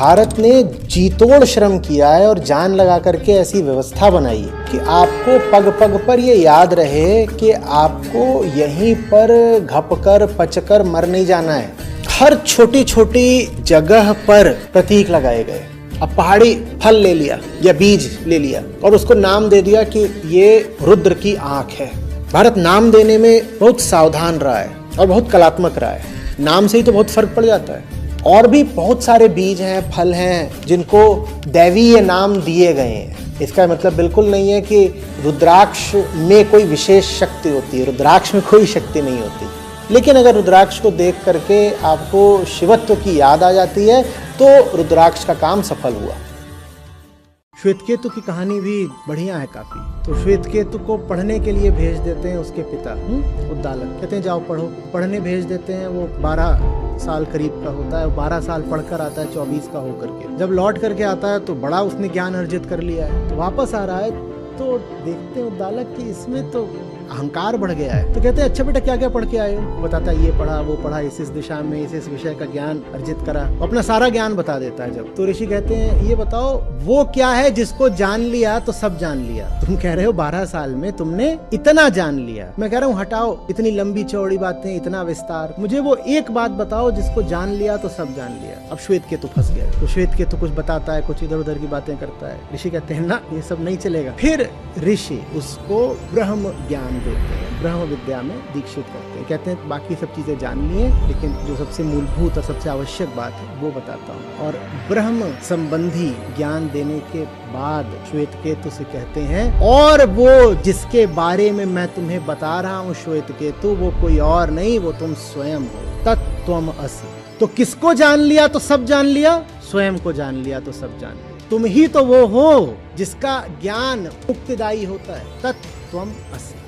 भारत ने जीतोड़ श्रम किया है और जान लगा करके ऐसी व्यवस्था बनाई है कि आपको पग पग पर ये याद रहे कि आपको यहीं पर घप कर पच कर मर नहीं जाना है। हर छोटी छोटी जगह पर प्रतीक लगाए गए। अब पहाड़ी फल ले लिया या बीज ले लिया और उसको नाम दे दिया कि ये रुद्र की आंख है। भारत नाम देने में बहुत सावधान रहा है और बहुत कलात्मक रहा है। नाम से ही तो बहुत फर्क पड़ जाता है। और भी बहुत सारे बीज हैं, फल हैं जिनको दैवीय नाम दिए गए हैं। इसका मतलब बिल्कुल नहीं है कि रुद्राक्ष में कोई विशेष शक्ति होती है। रुद्राक्ष में कोई शक्ति नहीं होती। लेकिन अगर रुद्राक्ष को देख करके आपको शिवत्व की याद आ जाती है तो रुद्राक्ष का काम सफल हुआ। श्वेतकेतु की कहानी भी बढ़िया है काफी। तो श्वेतकेतु को पढ़ने के लिए भेज देते हैं उसके पिता उद्दालक। कहते हैं जाओ पढ़ो। पढ़ने भेज देते हैं। वो 12 साल करीब का होता है। 12 साल पढ़कर आता है 24 का होकर के। जब लौट करके आता है तो बड़ा उसने ज्ञान अर्जित कर लिया है। तो वापस आ रहा है तो देखते हैं उद्दालक कि इसमें तो अहंकार बढ़ गया है। तो कहते हैं अच्छा बेटा क्या क्या पढ़ के आए हो? बताता है ये पढ़ा वो पढ़ा, इस दिशा में इस विषय का ज्ञान अर्जित करा। अपना सारा ज्ञान बता देता है। जब तो ऋषि कहते हैं ये बताओ वो क्या है जिसको जान लिया तो सब जान लिया? तुम कह रहे हो 12 साल में तुमने इतना जान लिया। मैं कह रहा हूँ हटाओ इतनी लंबी चौड़ी बातें, इतना विस्तार। मुझे वो एक बात बताओ जिसको जान लिया तो सब जान लिया। अब श्वेतकेतु फंस गया। तो श्वेतकेतु कुछ बताता है, कुछ इधर उधर की बातें करता है। ऋषि कहते हैं ना ये सब नहीं चलेगा। फिर ऋषि उसको ब्रह्म ज्ञान देते हैं, ब्रह्म विद्या में दीक्षित करते हैं। कहते हैं बाकी सब चीजें जान लिए लेकिन जो सबसे मूलभूत और सबसे आवश्यक बात है वो बताता हूँ। और ब्रह्म संबंधी ज्ञान देने के बाद श्वेतकेतु से कहते हैं और वो जिसके बारे में मैं तुम्हें बता रहा हूँ श्वेतकेतु वो कोई और नहीं, वो तुम स्वयं हो। तत्त्वम असि। तो किसको जान लिया तो सब जान लिया? स्वयं को जान लिया तो सब जान लिया। तुम ही तो वो हो जिसका ज्ञान मुक्तिदायी होता है। तत्त्वम असि।